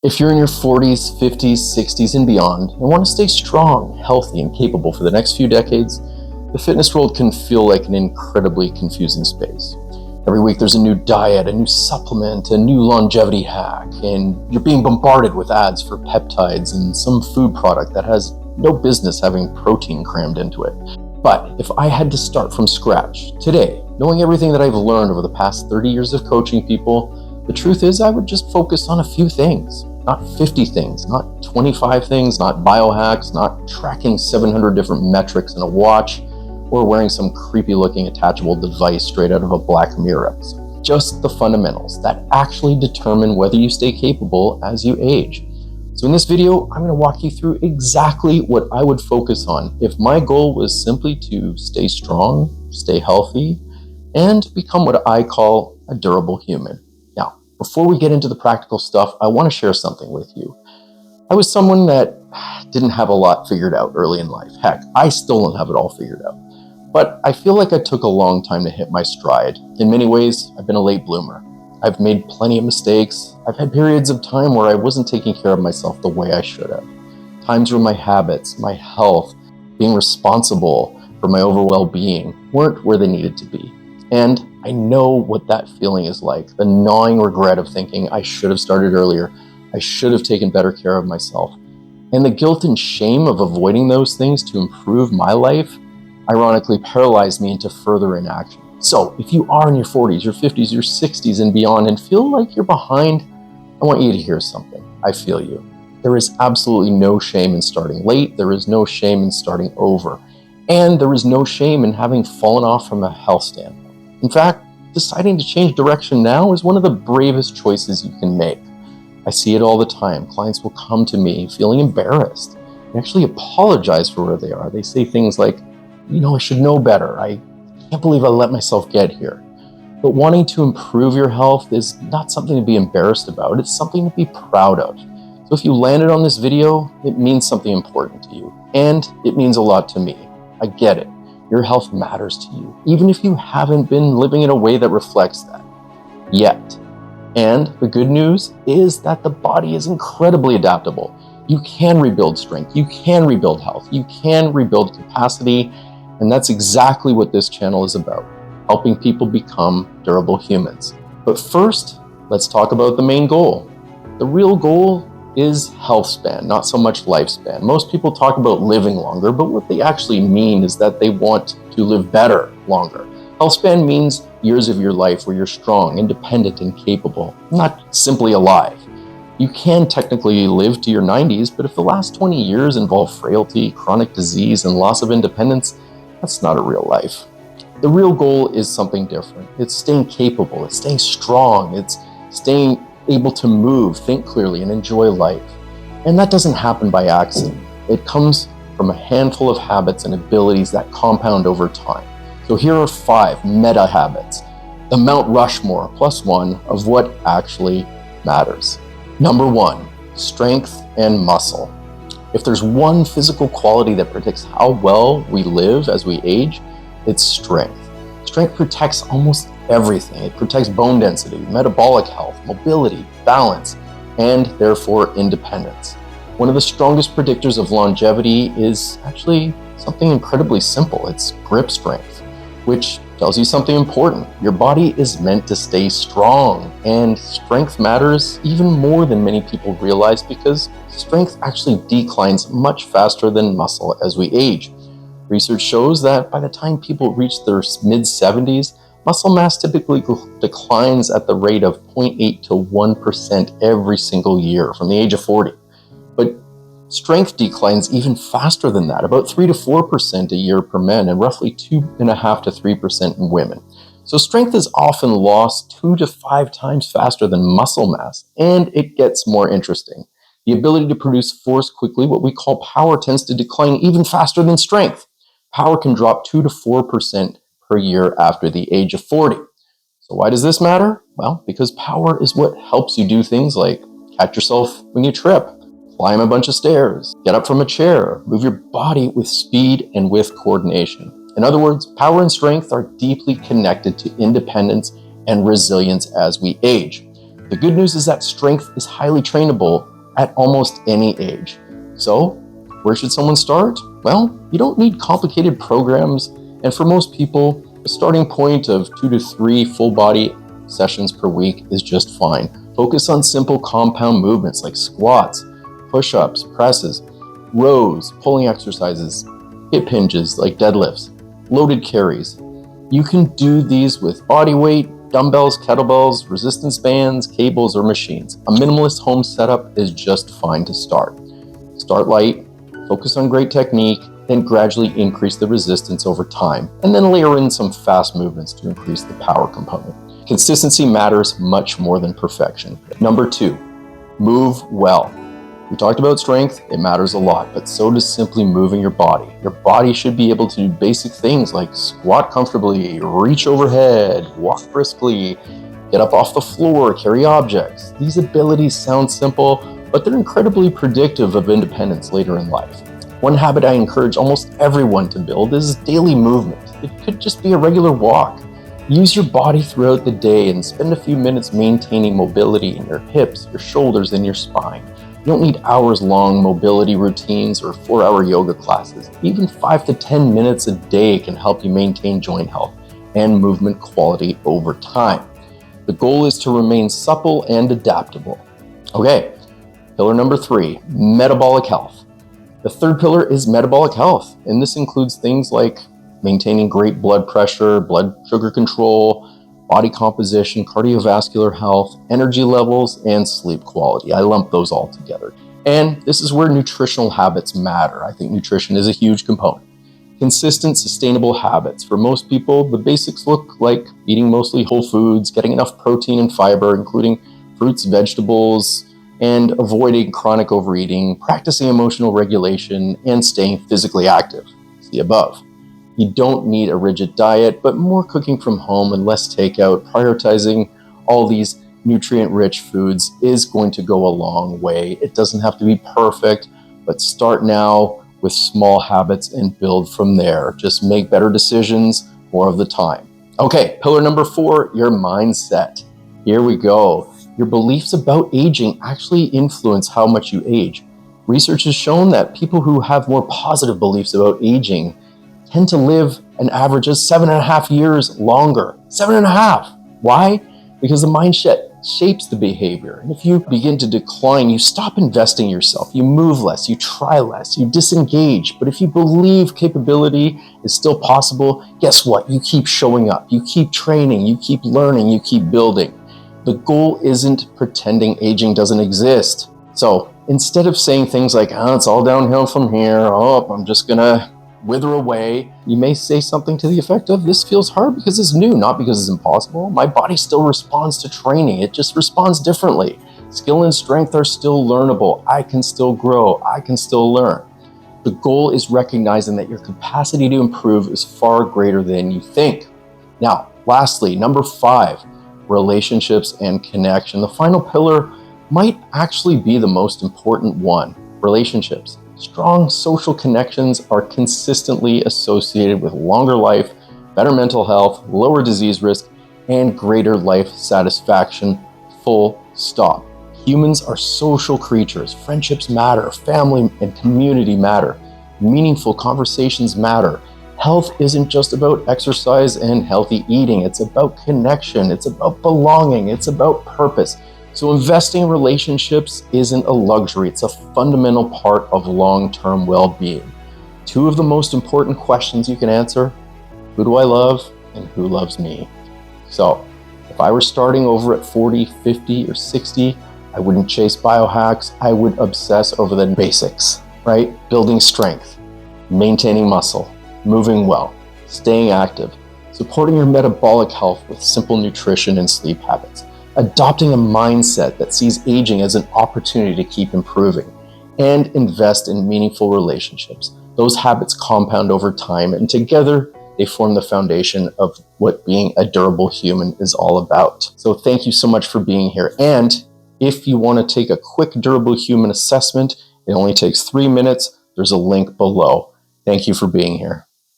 If you're in your 40s, 50s, 60s, and beyond, and want to stay strong, healthy, and capable for the next few decades, the fitness world can feel like an incredibly confusing space. Every week there's a new diet, a new supplement, a new longevity hack, and you're being bombarded with ads for peptides and some food product that has no business having protein crammed into it. But if I had to start from scratch today, knowing everything that I've learned over the past 30 years of coaching people, the truth is I would just focus on a few things, not 50 things, not 25 things, not biohacks, not tracking 700 different metrics in a watch, or wearing some creepy looking attachable device straight out of a Black Mirror episode. Just the fundamentals that actually determine whether you stay capable as you age. So in this video, I'm going to walk you through exactly what I would focus on if my goal was simply to stay strong, stay healthy, and become what I call a durable human. Now, before we get into the practical stuff, I want to share something with you. I was someone that didn't have a lot figured out early in life. Heck, I still don't have it all figured out. But I feel like I took a long time to hit my stride. In many ways, I've been a late bloomer. I've made plenty of mistakes. I've had periods of time where I wasn't taking care of myself the way I should have. Times where my habits, my health, being responsible for my overall well-being weren't where they needed to be. And I know what that feeling is like, the gnawing regret of thinking I should have started earlier, I should have taken better care of myself. And the guilt and shame of avoiding those things to improve my life ironically paralyzed me into further inaction. So if you are in your 40s, your 50s, your 60s and beyond and feel like you're behind, I want you to hear something. I feel you. There is absolutely no shame in starting late. There is no shame in starting over. And there is no shame in having fallen off from a health standpoint. In fact, deciding to change direction now is one of the bravest choices you can make. I see it all the time. Clients will come to me feeling embarrassed and actually apologize for where they are. They say things like, I should know better. I can't believe I let myself get here. But wanting to improve your health is not something to be embarrassed about. It's something to be proud of. So if you landed on this video, it means something important to you. And it means a lot to me. I get it. Your health matters to you, even if you haven't been living in a way that reflects that yet. And the good news is that the body is incredibly adaptable. You can rebuild strength. You can rebuild health. You can rebuild capacity. And that's exactly what this channel is about, helping people become durable humans. But first, let's talk about the main goal. The real goal is health span, not so much lifespan. Most people talk about living longer, but what they actually mean is that they want to live better longer. Health span means years of your life where you're strong, independent, and capable, not simply alive. You can technically live to your 90s, but if the last 20 years involve frailty, chronic disease, and loss of independence, that's not a real life. The real goal is something different. It's staying capable, it's staying strong, it's staying able to move, think clearly, and enjoy life. And that doesn't happen by accident. It comes from a handful of habits and abilities that compound over time. So here are 5 meta habits, the Mount Rushmore +1 of what actually matters. Number 1, strength and muscle. If there's one physical quality that predicts how well we live as we age, it's strength. Strength protects almost everything. It protects bone density, metabolic health, mobility, balance, and therefore independence. One of the strongest predictors of longevity is actually something incredibly simple. It's grip strength, which tells you something important. Your body is meant to stay strong, and strength matters even more than many people realize because strength actually declines much faster than muscle as we age. Research shows that by the time people reach their mid-70s, muscle mass typically declines at the rate of 0.8 to 1% every single year from the age of 40. But strength declines even faster than that, about 3 to 4% a year per men and roughly 2.5 to 3% in women. So strength is often lost 2 to 5 times faster than muscle mass, and it gets more interesting. The ability to produce force quickly, what we call power, tends to decline even faster than strength. Power can drop 2 to 4% per year after the age of 40. So why does this matter? Well, because power is what helps you do things like catch yourself when you trip, climb a bunch of stairs, get up from a chair, move your body with speed and with coordination. In other words, power and strength are deeply connected to independence and resilience as we age. The good news is that strength is highly trainable, at almost any age. So, where should someone start? Well, you don't need complicated programs, and for most people, a starting point of 2 to 3 full body sessions per week is just fine. Focus on simple compound movements like squats, push-ups, presses, rows, pulling exercises, hip hinges like deadlifts, loaded carries. You can do these with body weight, dumbbells, kettlebells, resistance bands, cables, or machines. A minimalist home setup is just fine to start. Start light, focus on great technique, then gradually increase the resistance over time, and then layer in some fast movements to increase the power component. Consistency matters much more than perfection. Number 2, move well. We talked about strength, it matters a lot, but so does simply moving your body. Your body should be able to do basic things like squat comfortably, reach overhead, walk briskly, get up off the floor, carry objects. These abilities sound simple, but they're incredibly predictive of independence later in life. One habit I encourage almost everyone to build is daily movement. It could just be a regular walk. Use your body throughout the day and spend a few minutes maintaining mobility in your hips, your shoulders, and your spine. You don't need hours-long mobility routines or 4-hour yoga classes. Even 5 to 10 minutes a day can help you maintain joint health and movement quality over time. The goal is to remain supple and adaptable. Okay, pillar number 3, metabolic health. The third pillar is metabolic health, and this includes things like maintaining great blood pressure, blood sugar control, body composition, cardiovascular health, energy levels, and sleep quality. I lump those all together. And this is where nutritional habits matter. I think nutrition is a huge component. Consistent, sustainable habits. For most people, the basics look like eating mostly whole foods, getting enough protein and fiber, including fruits, vegetables, and avoiding chronic overeating, practicing emotional regulation, and staying physically active. See above. You don't need a rigid diet, but more cooking from home and less takeout, prioritizing all these nutrient-rich foods is going to go a long way. It doesn't have to be perfect, but start now with small habits and build from there. Just make better decisions more of the time. Okay, pillar number 4, your mindset. Here we go. Your beliefs about aging actually influence how much you age. Research has shown that people who have more positive beliefs about aging tend to live an average of 7.5 years longer. 7.5. Why? Because the mindset shapes the behavior. And if you begin to decline, you stop investing in yourself. You move less, you try less, you disengage. But if you believe capability is still possible, guess what? You keep showing up, you keep training, you keep learning, you keep building. The goal isn't pretending aging doesn't exist. So instead of saying things like, it's all downhill from here, I'm just gonna wither away, you may say something to the effect of, this feels hard because it's new, not because it's impossible. My body still responds to training. It just responds differently. Skill and strength are still learnable. I can still grow. I can still learn. The goal is recognizing that your capacity to improve is far greater than you think. Now, lastly, number 5, relationships and connection. The final pillar might actually be the most important one, relationships. Strong social connections are consistently associated with longer life, better mental health, lower disease risk, and greater life satisfaction, full stop. Humans are social creatures. Friendships matter. Family and community matter. Meaningful conversations matter. Health isn't just about exercise and healthy eating. It's about connection. It's about belonging. It's about purpose. So investing in relationships isn't a luxury. It's a fundamental part of long-term well-being. 2 of the most important questions you can answer: who do I love and who loves me? So if I were starting over at 40, 50, or 60, I wouldn't chase biohacks. I would obsess over the basics, right? Building strength, maintaining muscle, moving well, staying active, supporting your metabolic health with simple nutrition and sleep habits, adopting a mindset that sees aging as an opportunity to keep improving, and invest in meaningful relationships. Those habits compound over time, and together they form the foundation of what being a durable human is all about. So thank you so much for being here. And if you want to take a quick durable human assessment, it only takes 3 minutes. There's a link below. Thank you for being here.